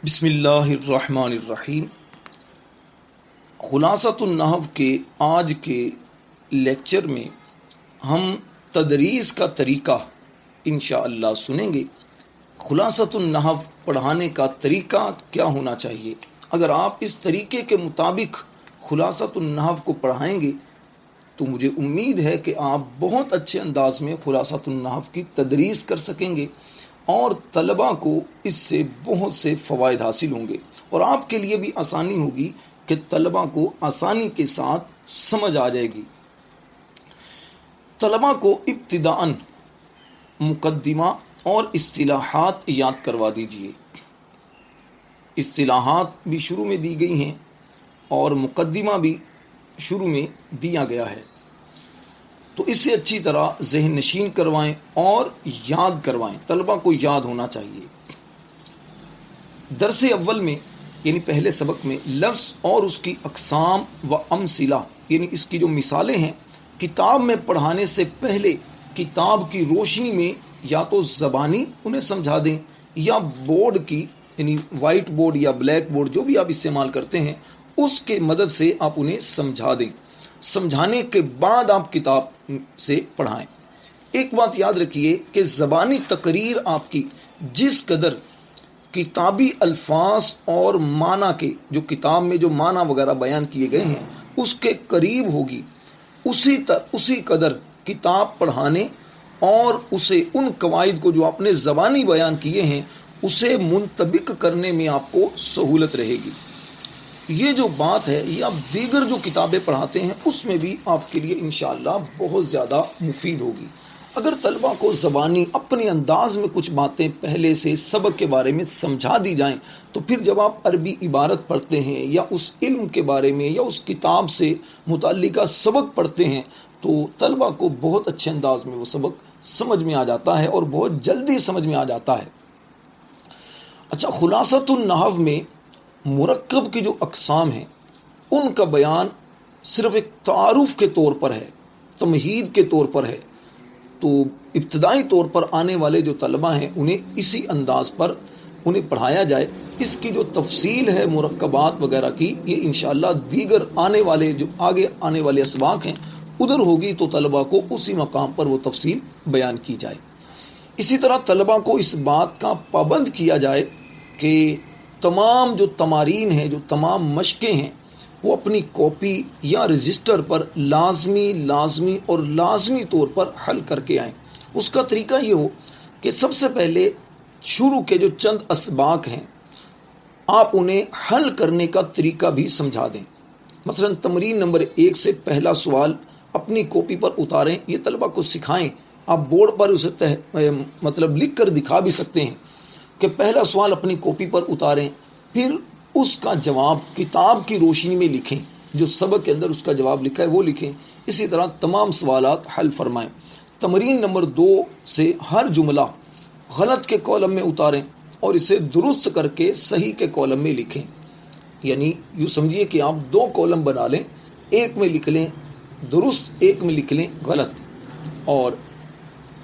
بسم اللہ الرحمن الرحیم۔ خلاصۃ النحو کے آج کے لیکچر میں ہم تدریس کا طریقہ انشاءاللہ سنیں گے۔ خلاصۃ النحو پڑھانے کا طریقہ کیا ہونا چاہیے؟ اگر آپ اس طریقے کے مطابق خلاصۃ النحو کو پڑھائیں گے تو مجھے امید ہے کہ آپ بہت اچھے انداز میں خلاصۃ النحو کی تدریس کر سکیں گے اور طلباء کو اس سے بہت سے فوائد حاصل ہوں گے، اور آپ کے لیے بھی آسانی ہوگی کہ طلباء کو آسانی کے ساتھ سمجھ آ جائے گی۔ طلباء کو ابتداءً مقدمہ اور اصطلاحات یاد کروا دیجئے۔ اصطلاحات بھی شروع میں دی گئی ہیں اور مقدمہ بھی شروع میں دیا گیا ہے، تو اسے اچھی طرح ذہن نشین کروائیں اور یاد کروائیں۔ طلباء کو یاد ہونا چاہیے۔ درس اول میں یعنی پہلے سبق میں لفظ اور اس کی اقسام و امثلہ یعنی اس کی جو مثالیں ہیں، کتاب میں پڑھانے سے پہلے کتاب کی روشنی میں یا تو زبانی انہیں سمجھا دیں یا بورڈ کی یعنی وائٹ بورڈ یا بلیک بورڈ جو بھی آپ استعمال کرتے ہیں اس کے مدد سے آپ انہیں سمجھا دیں۔ سمجھانے کے بعد آپ کتاب سے پڑھائیں۔ ایک بات یاد رکھیے کہ زبانی تقریر آپ کی جس قدر کتابی الفاظ اور معنی کے جو کتاب میں جو معنی وغیرہ بیان کیے گئے ہیں اس کے قریب ہوگی، اسی قدر کتاب پڑھانے اور اسے ان قواعد کو جو آپ نے زبانی بیان کیے ہیں اسے منطبق کرنے میں آپ کو سہولت رہے گی۔ یہ جو بات ہے یہ آپ دیگر جو کتابیں پڑھاتے ہیں اس میں بھی آپ کے لیے انشاءاللہ بہت زیادہ مفید ہوگی۔ اگر طلباء کو زبانی اپنے انداز میں کچھ باتیں پہلے سے سبق کے بارے میں سمجھا دی جائیں تو پھر جب آپ عربی عبارت پڑھتے ہیں یا اس علم کے بارے میں یا اس کتاب سے متعلقہ سبق پڑھتے ہیں تو طلباء کو بہت اچھے انداز میں وہ سبق سمجھ میں آ جاتا ہے اور بہت جلدی سمجھ میں آ جاتا ہے۔ اچھا، خلاصۃ النحو میں مرکب کی جو اقسام ہیں ان کا بیان صرف ایک تعارف کے طور پر ہے، تمہید کے طور پر ہے، تو ابتدائی طور پر آنے والے جو طلباء ہیں انہیں اسی انداز پر انہیں پڑھایا جائے۔ اس کی جو تفصیل ہے مرکبات وغیرہ کی یہ انشاءاللہ دیگر آگے آنے والے اسباق ہیں ادھر ہوگی تو طلباء کو اسی مقام پر وہ تفصیل بیان کی جائے۔ اسی طرح طلباء کو اس بات کا پابند کیا جائے کہ تمام جو تمارین ہیں جو تمام مشقیں ہیں وہ اپنی کاپی یا رجسٹر پر لازمی طور پر حل کر کے آئیں۔ اس کا طریقہ یہ ہو کہ سب سے پہلے شروع کے جو چند اسباق ہیں آپ انہیں حل کرنے کا طریقہ بھی سمجھا دیں۔ مثلا تمرین نمبر 1 سے پہلا سوال اپنی کاپی پر اتاریں، یہ طلبہ کو سکھائیں۔ آپ بورڈ پر اسے لکھ کر دکھا بھی سکتے ہیں کہ پہلا سوال اپنی کاپی پر اتاریں، پھر اس کا جواب کتاب کی روشنی میں لکھیں، جو سبق کے اندر اس کا جواب لکھا ہے وہ لکھیں۔ اسی طرح تمام سوالات حل فرمائیں۔ تمرین نمبر 2 سے ہر جملہ غلط کے کالم میں اتاریں اور اسے درست کر کے صحیح کے کالم میں لکھیں۔ یعنی یوں سمجھیے کہ آپ 2 کالم بنا لیں، ایک میں لکھ لیں درست، ایک میں لکھ لیں غلط، اور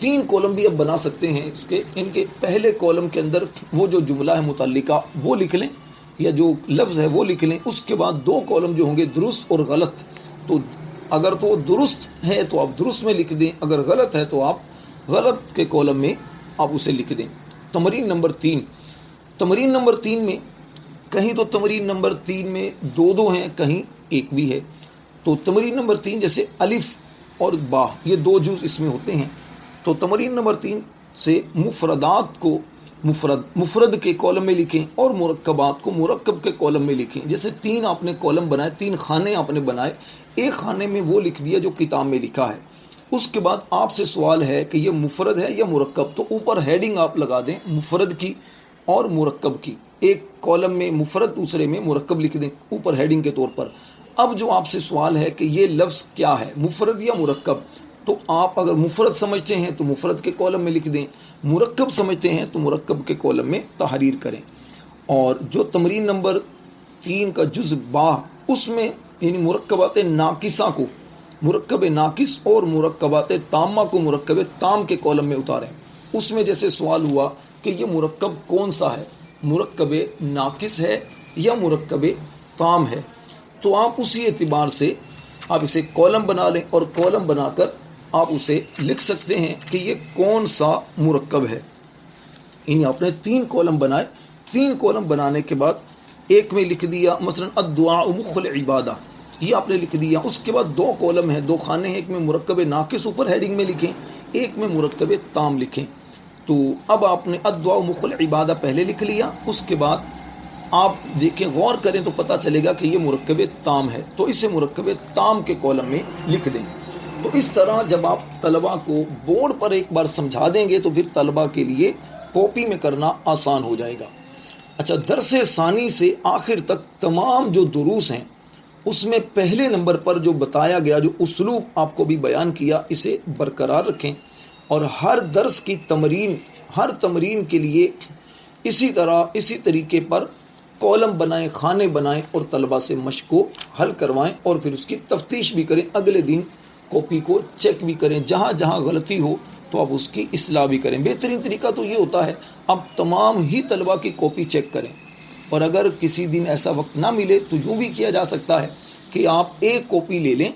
3 کالم بھی اب بنا سکتے ہیں اس کے۔ ان کے پہلے کالم کے اندر وہ جو جملہ ہے متعلقہ وہ لکھ لیں یا جو لفظ ہے وہ لکھ لیں، اس کے بعد 2 کالم جو ہوں گے درست اور غلط، تو اگر تو درست ہے تو آپ درست میں لکھ دیں، اگر غلط ہے تو آپ غلط کے کالم میں آپ اسے لکھ دیں۔ تمرین نمبر 3 میں کہیں تو تمرین نمبر 3 میں 2 ہیں، کہیں ایک بھی ہے، تو تمرین نمبر 3 جیسے الف اور با یہ 2 جز اس میں ہوتے ہیں، تو تمرین نمبر 3 سے مفردات کو مفرد کے کالم میں لکھیں اور مرکبات کو مرکب کے کالم میں لکھیں۔ جیسے 3 آپ نے کالم بنائے، 3 خانے آپ نے بنائے، ایک خانے میں وہ لکھ دیا جو کتاب میں لکھا ہے۔ اس کے بعد آپ سے سوال ہے کہ یہ مفرد ہے یا مرکب، تو اوپر ہیڈنگ آپ لگا دیں مفرد کی اور مرکب کی، ایک کالم میں مفرد دوسرے میں مرکب لکھ دیں اوپر ہیڈنگ کے طور پر۔ اب جو آپ سے سوال ہے کہ یہ لفظ کیا ہے، مفرد یا مرکب، تو آپ اگر مفرد سمجھتے ہیں تو مفرد کے کالم میں لکھ دیں، مرکب سمجھتے ہیں تو مرکب کے کالم میں تحریر کریں۔ اور جو تمرین نمبر 3 کا جزء با اس میں یعنی مرکبات ناقصہ کو مرکب ناقص اور مرکبات تامہ کو مرکب تام کے کالم میں اتاریں۔ اس میں جیسے سوال ہوا کہ یہ مرکب کون سا ہے، مرکب ناقص ہے یا مرکب تام ہے، تو آپ اسی اعتبار سے آپ اسے کالم بنا لیں اور کالم بنا کر آپ اسے لکھ سکتے ہیں کہ یہ کون سا مرکب ہے۔ یعنی آپ نے 3 کالم بنائے، 3 کالم بنانے کے بعد ایک میں لکھ دیا مثلا الدعاء مخ العبادہ، یہ آپ نے لکھ دیا۔ اس کے بعد 2 کالم ہیں، 2 خانے ہیں، ایک میں مرکب ناقص اوپر ہیڈنگ میں لکھیں، ایک میں مرکب تام لکھیں۔ تو اب آپ نے الدعاء مخ العبادہ پہلے لکھ لیا، اس کے بعد آپ دیکھیں غور کریں تو پتہ چلے گا کہ یہ مرکب تام ہے، تو اسے مرکب تام کے کالم میں لکھ دیں۔ تو اس طرح جب آپ طلبہ کو بورڈ پر ایک بار سمجھا دیں گے تو پھر طلبہ کے لیے کاپی میں کرنا آسان ہو جائے گا۔ اچھا، درس ثانی سے آخر تک تمام جو دروس ہیں اس میں پہلے نمبر پر جو بتایا گیا جو اسلوب آپ کو بھی بیان کیا، اسے برقرار رکھیں اور ہر درس کی تمرین، ہر تمرین کے لیے اسی طریقے پر کالم بنائیں، خانے بنائیں اور طلبہ سے مشق کو حل کروائیں اور پھر اس کی تفتیش بھی کریں، اگلے دن کاپی کو چیک بھی کریں، جہاں جہاں غلطی ہو تو آپ اس کی اصلاح بھی کریں۔ بہترین طریقہ تو یہ ہوتا ہے اب تمام ہی طلبہ کی کاپی چیک کریں، اور اگر کسی دن ایسا وقت نہ ملے تو یوں بھی کیا جا سکتا ہے کہ آپ ایک کاپی لے لیں،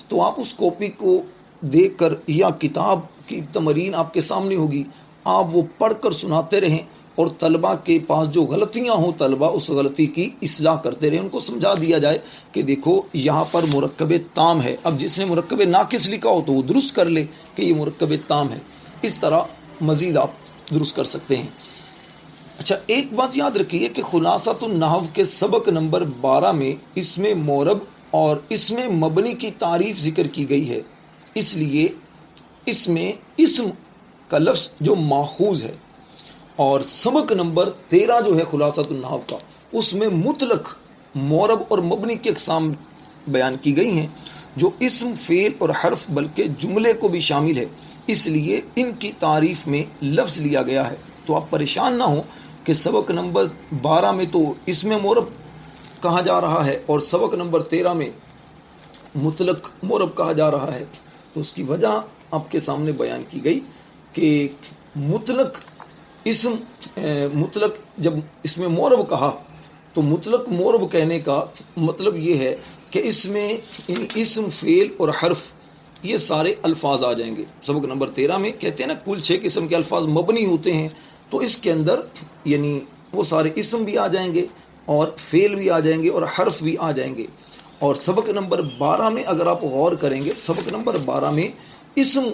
تو آپ اس کاپی کو دیکھ کر یا کتاب کی تمرین آپ کے سامنے ہوگی، آپ وہ پڑھ کر سناتے رہیں اور طلبہ کے پاس جو غلطیاں ہوں طلبہ اس غلطی کی اصلاح کرتے رہیں، ان کو سمجھا دیا جائے کہ دیکھو یہاں پر مرکب تام ہے، اب جس نے مرکب ناقص لکھا ہو تو وہ درست کر لے کہ یہ مرکب تام ہے۔ اس طرح مزید آپ درست کر سکتے ہیں۔ اچھا، ایک بات یاد رکھیے کہ خلاصۃ النحو کے سبق نمبر 12 میں اسم معرب اور اسم مبنی کی تعریف ذکر کی گئی ہے، اس لیے اس میں اسم کا لفظ جو ماخوذ ہے، اور سبق نمبر 13 جو ہے خلاصۃ النحو کا، اس میں مطلق معرب اور مبنی کی اقسام بیان کی گئی ہیں، جو اسم، فعل اور حرف بلکہ جملے کو بھی شامل ہے، اس لیے ان کی تعریف میں لفظ لیا گیا ہے۔ تو آپ پریشان نہ ہوں کہ سبق نمبر 12 میں تو اسم معرب کہا جا رہا ہے اور سبق نمبر 13 میں مطلق معرب کہا جا رہا ہے، تو اس کی وجہ آپ کے سامنے بیان کی گئی کہ مطلق جب اس میں معرب کہا تو مطلق معرب کہنے کا مطلب یہ ہے کہ اس میں اسم، فعل اور حرف یہ سارے الفاظ آ جائیں گے۔ سبق نمبر 13 میں کہتے ہیں نا کل 6 قسم کے الفاظ مبنی ہوتے ہیں، تو اس کے اندر یعنی وہ سارے اسم بھی آ جائیں گے اور فعل بھی آ جائیں گے اور حرف بھی آ جائیں گے۔ اور سبق نمبر 12 میں اگر آپ غور کریں گے، سبق نمبر 12 میں اسم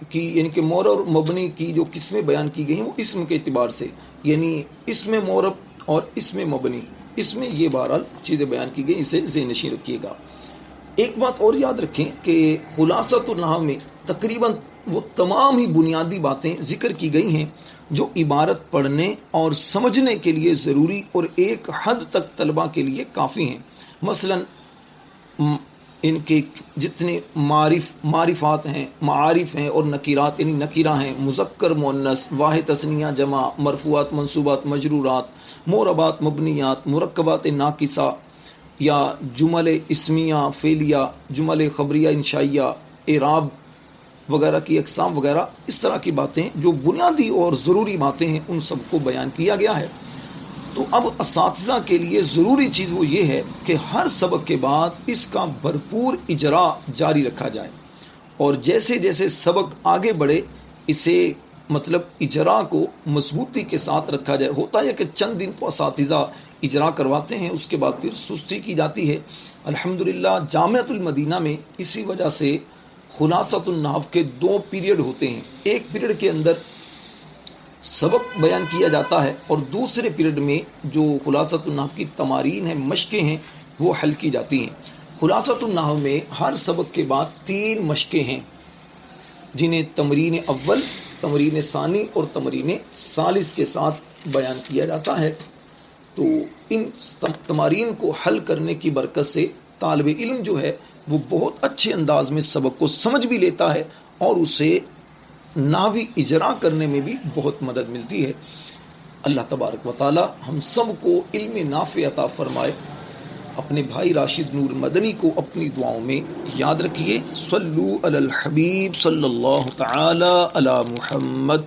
کی یعنی کہ معرب اور مبنی کی جو قسمیں بیان کی گئی ہیں وہ اسم کے اعتبار سے، یعنی اسم معرب اور اسم مبنی، اس میں یہ بہرحال چیزیں بیان کی گئی، اسے ذہن نشین رکھیے گا۔ ایک بات اور یاد رکھیں کہ خلاصۃ النحو میں تقریباً وہ تمام ہی بنیادی باتیں ذکر کی گئی ہیں جو عبارت پڑھنے اور سمجھنے کے لیے ضروری اور ایک حد تک طلبہ کے لیے کافی ہیں۔ مثلا ان کے جتنے معرفات ہیں، معارف ہیں اور نکیرات یعنی نکیرہ ہیں، مذکر مؤنث، واحد تثنیہ جمع، مرفوعات منصوبات مجرورات، معربات مبنیات، مرکبات ناقصہ یا جمل اسمیہ فعلیہ، جمل خبریہ انشائیہ، اعراب وغیرہ کی اقسام وغیرہ، اس طرح کی باتیں جو بنیادی اور ضروری باتیں ہیں ان سب کو بیان کیا گیا ہے۔ تو اب اساتذہ کے لیے ضروری چیز وہ یہ ہے کہ ہر سبق کے بعد اس کا بھرپور اجرا جاری رکھا جائے، اور جیسے جیسے سبق آگے بڑھے اسے مطلب اجرا کو مضبوطی کے ساتھ رکھا جائے۔ ہوتا ہے کہ چند دن تو اساتذہ اجرا کرواتے ہیں، اس کے بعد پھر سستی کی جاتی ہے۔ الحمدللہ جامعۃ المدینہ میں اسی وجہ سے خلاصۃ النحو کے 2 پیریڈ ہوتے ہیں، ایک پیریڈ کے اندر سبق بیان کیا جاتا ہے اور دوسرے پیریڈ میں جو خلاصۃ النحو کی تمارین ہیں، مشقیں ہیں، وہ حل کی جاتی ہیں۔ خلاصۃ النحو میں ہر سبق کے بعد 3 مشقیں ہیں جنہیں تمرین اول، تمرین ثانی اور تمرین ثالث کے ساتھ بیان کیا جاتا ہے۔ تو ان تمارین کو حل کرنے کی برکت سے طالب علم جو ہے وہ بہت اچھے انداز میں سبق کو سمجھ بھی لیتا ہے اور اسے نحوی اجرا کرنے میں بھی بہت مدد ملتی ہے۔ اللہ تبارک و تعالی ہم سب کو علم نافع عطا فرمائے۔ اپنے بھائی راشد نور مدنی کو اپنی دعاؤں میں یاد رکھیے۔ صلو علی الحبیب صلی اللہ تعالی علی محمد۔